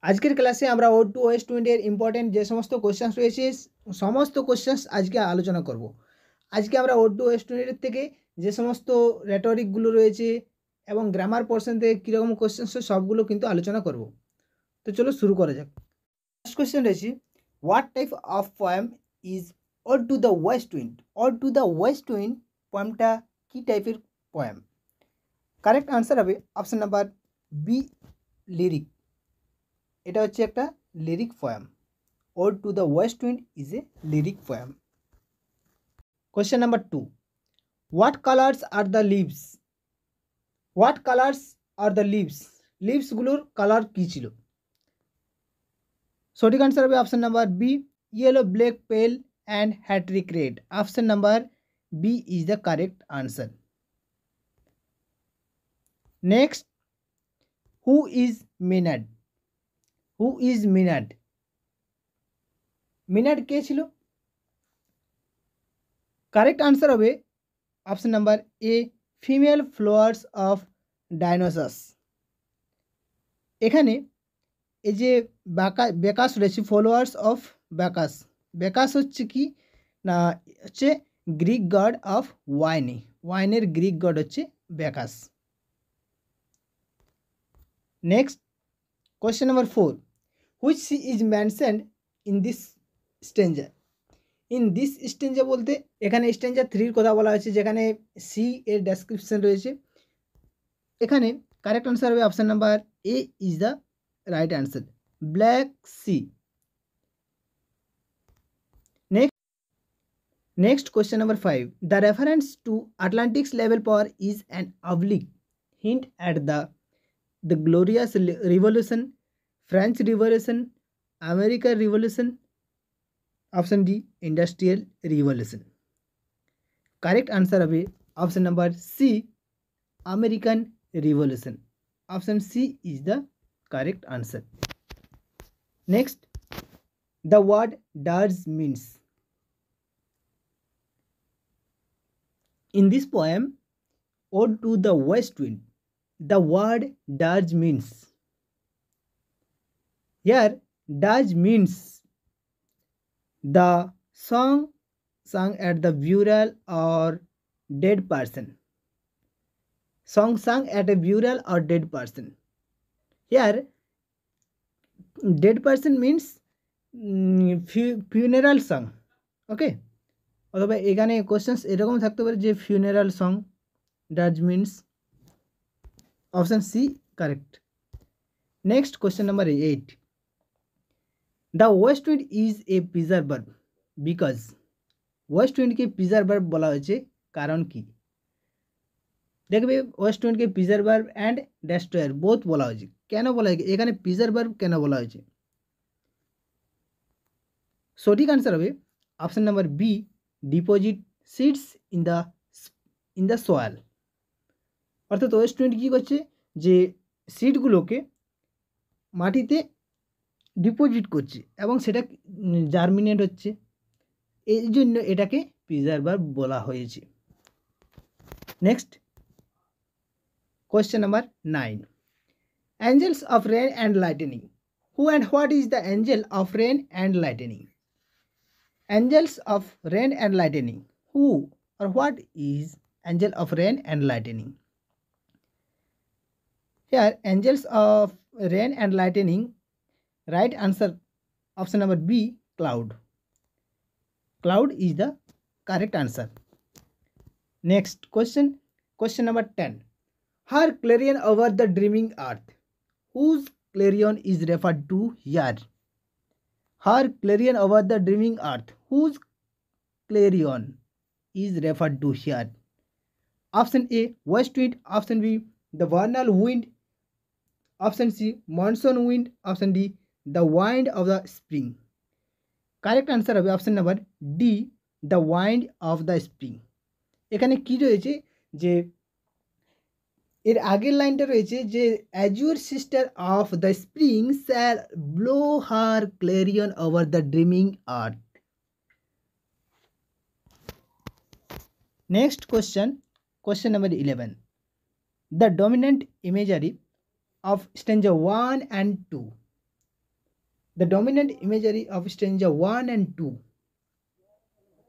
আজকের ক্লাসে আমরা ওড টু ওয়েস্ট উইন্ডের ইম্পর্টেন্ট যে সমস্ত কোশ্চেন্স রয়েছে সমস্ত কোশ্চেন্স আজকে আলোচনা করব। আজকে আমরা ওড টু ওয়েস্ট উইন্ডের থেকে যে সমস্ত রেটরিকগুলো রয়েছে এবং গ্রামার পোর্শন থেকে কীরকম কোশ্চেন্স সবগুলো কিন্তু আলোচনা করব। তো চলো শুরু করা যাক। ফার্স্ট কোশ্চেন রয়েছে, what type of poem is Ode to the West Wind? Ode to the West Wind পোয়েমটা কী টাইপের পোয়েম? কারেক্ট আনসার হবে অপশান নাম্বার বি, লিরিক। এটা হচ্ছে একটা lyric poem. Ode to the West Wind is a lyric poem. Question number 2, what colours are the leaves? What colours are the leaves? লিভসগুলোর colour কী ছিল? সঠিক answer হবে option number B, yellow, black, pale and হ্যাট্রিক red. Option number B is the correct answer. Next, who is Maenad? Who is Maenad? Maenad কে ছিল? Correct answer হবে option number A, female followers of Dionysus. এখানে এই যে baker's রয়েছে, followers of baker's. Baker's হচ্ছে কি না, হচ্ছে গ্রিক গড অফ ওয়াইনে। ওয়াইনের গ্রিক গড হচ্ছে Bacchus. Next, question number 4, which sea is mentioned in this stanza? In this stanza বলতে এখানে স্ট্যাঞ্জা 3 কথা বলা হয়েছে, যেখানে সি এর ডেসক্রিপশন রয়েছে। এখানে কারেক্ট আনসার হবে option number A is the right answer, black sea. Next, question number 5. The reference to Atlantic's level power is an oblique hint at the Glorious Revolution, French Revolution, American Revolution. Option D, Industrial Revolution. Correct answer হবে option number C, American Revolution. Option C is the correct answer. Next, the word dirge means. In this poem, Ode to the West Wind, the word dirge means. Here, dirge means the song sung at the burial or dead person. Song sung at a burial or dead person. Here, dead person means funeral song. Okay. অথবা এখানে questions এরকম থাকতে পারে যে funeral song, dirge means. Option C correct. Next, question number 8, the West Wind is a preserver because. West উইন্ডকে preserver বলা হয়েছে কারণ কি? দেখবে ওয়েস্ট উইন্ডকে প্রিজার্ভার অ্যান্ড ডেস্ট্রয়ার বোথ বলা হয়েছে। কেন বলা হয়েছে এখানে প্রিজার্ভার কেন বলা হয়েছে? সঠিক আনসার হবে option number B, deposit seeds in the soil. অর্থাৎ ওয়েস্ট উইন্ড কী করছে, যে সিডগুলোকে মাটিতে ডিপোজিট করছে এবং সেটা জার্মিনেট হচ্ছে, এই জন্য এটাকে প্রিজার্ভার বলা হয়েছে। Next, question number 9, angels of rain and lightning. Who and what is the angel of rain and lightning? Angels of rain and lightning. Who or what is angel of rain and lightning? Here, angels of rain and lightning, right answer option number B, cloud. Cloud is the correct answer. Next question number 10. Her clarion over the dreaming earth. Whose clarion is referred to here? Her clarion over the dreaming earth. Whose clarion is referred to here? Option A, west wind. Option B, the vernal wind. Option C, monsoon wind. Option D, the wind of the spring. Correct answer হবে option number D, the wind of the spring. এখানে কি রয়েছে, যে এর আগের লাইনটা রয়েছে যে azure sister of the spring shall blow her clarion over the dreaming earth. Next question number 11, the dominant imagery of stanza 1 and 2. The dominant imagery of stranger 1 and 2.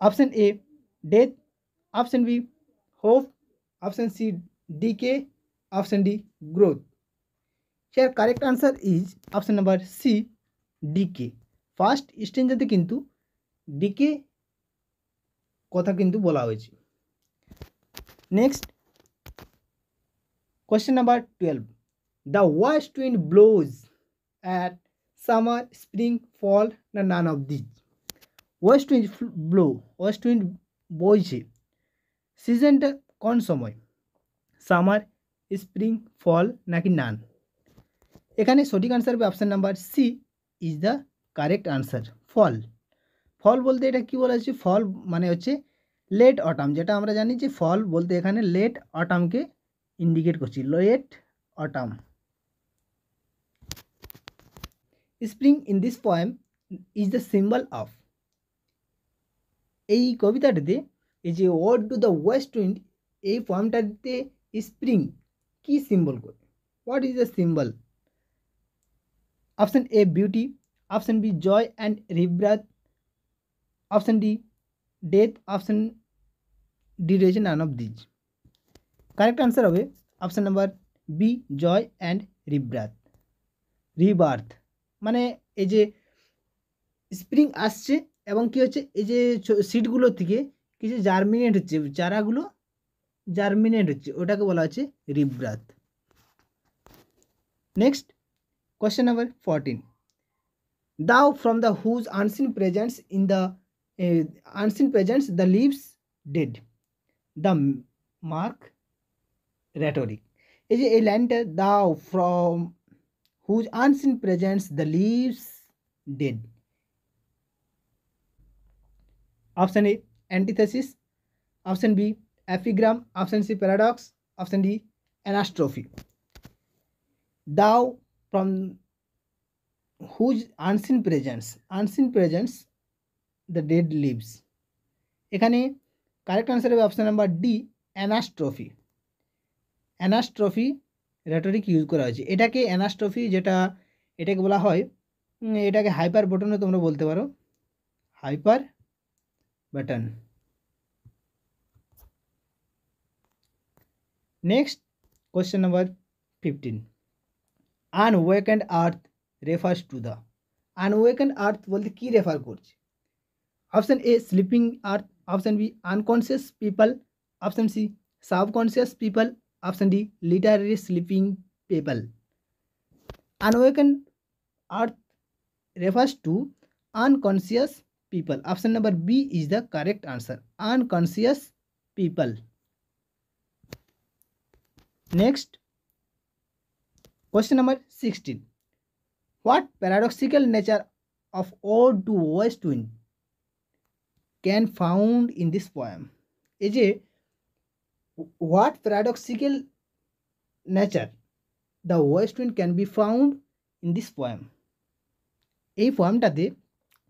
Option A, death. Option B, hope. Option C, decay. Option D, growth. Here correct answer is option number C, decay. First stranger কিন্তু decay কথা কিন্তু বলা হয়েছে। Next, question number 12. The west wind blows at summer, spring, fall, না none of these. West wind blow, west wind বইছে সিজনটা কোন সময়, সামার, স্প্রিং, ফল নাকি নান? এখানে সঠিক আনসার হবে option number C is the correct answer, fall. Fall বলতে এটা কি বলা হচ্ছে, ফল মানে হচ্ছে লেট অটাম, যেটা আমরা জানি যে ফল বলতে এখানে লেট অটামকে ইন্ডিকেট করছি, late autumn. Spring in this poem is the symbol of, এই কবিতাটিতে এই যে Ode to the West Wind, এই পোয়েমটাতে স্প্রিং কি সিম্বল করে, what is the symbol? Option A beauty, option B joy and rebirth, option D death, option D রয়েছে none of these. Correct answer হবে option number B joy and rebirth, rebirth. মানে এই যে spring আসছে এবং কি হচ্ছে এই যে সিডগুলো থেকে কিছু জার্মিনেট হচ্ছে, চারাগুলো জার্মিনেট হচ্ছে, ওটাকে বলা হচ্ছে rebirth. Next question number 14. Thou from the whose unseen presence in the unseen presence the leaves dead. The mark rhetoric. এই যে এই লাইনটা thou from whose unseen presence the leaves dead. Option A antithesis, option B epigram, option C paradox, option D anastrophe. Thou from whose unseen presence the dead leaves, এখানে correct answer হবে option number D অ্যানাস্ট্রফি। অ্যানাস্ট্রফি rhetoric use করা হয়েছে, এটাকে অ্যানাস্ট্রফি যেটা এটাকে বলা হয়, এটাকে হাইপার বটনও তোমরা বলতে পারো, hyperbaton. Next question number 15. Unawakened earth refers to the, unawakened earth বলতে কি রেফার করছে? Option A sleeping earth, option B unconscious people, option C subconscious people, option D literally sleeping people. Unawakened earth refers to unconscious people. Option number B is the correct answer, unconscious people. Next, question number 16. What paradoxical nature of ode to west wind can found in this poem? এই যে what paradoxical nature the west wind can be found in this poem, এই পোয়েমটাতে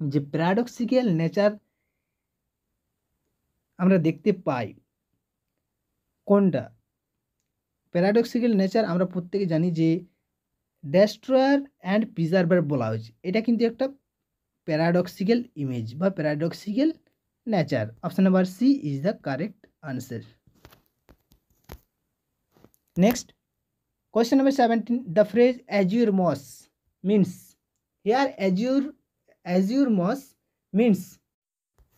যে paradoxical nature আমরা দেখতে পাই, কোনটা? Paradoxical nature আমরা প্রত্যেকে জানি যে ডেস্ট্রয়ার অ্যান্ড প্রিজার্ভার বলা হয়েছে, এটা কিন্তু একটা প্যারাডক্সিক্যাল ইমেজ বা paradoxical nature. Option number C is the correct answer. Next question number 17. The phrase azure moss means, here azure moss means,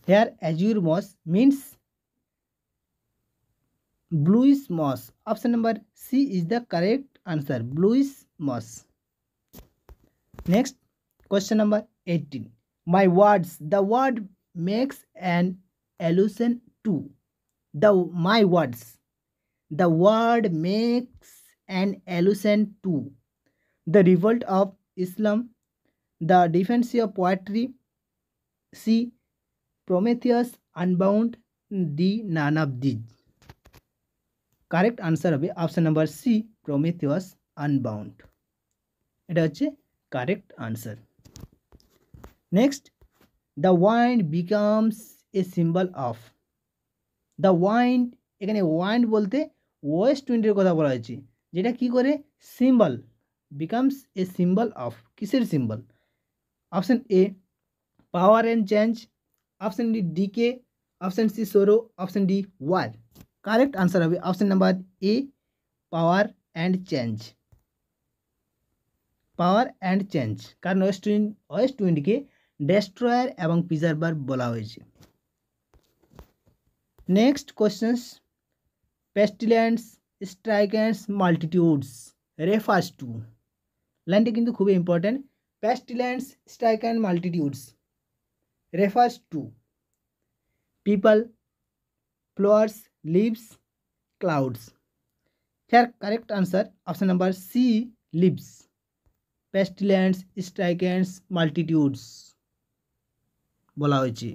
here azure moss means bluish moss. Option number C is the correct answer, bluish moss. Next question number 18. My words, the word makes an allusion to, the my words, the word makes an allusion to the revolt of Islam, the defense of poetry, C Prometheus Unbound, D none of these. Correct answer হবে option number C Prometheus Unbound, এটা হচ্ছে correct answer. Next the wind becomes a symbol of, the wind, এখানে wind বলতে West উইন্ডের কথা বলা হয়েছে, যেটা কি করে symbol, becomes a symbol of, কিসের symbol? Option A power and change, option D decay, option C sorrow, option D war. Correct answer হবে option number A power and change. Power and change, কারণ West উইন্ডকে destroyer এবং preserver বলা হয়েছে। Next questions, pestilence stricken multitudes refers to. লাইনটি কিন্তু খুবই important. Pestilence stricken multitudes refers to people, flowers, leaves, clouds. Here correct answer option number C, leaves. Pestilence strikes multitudes বলা হয়েছে।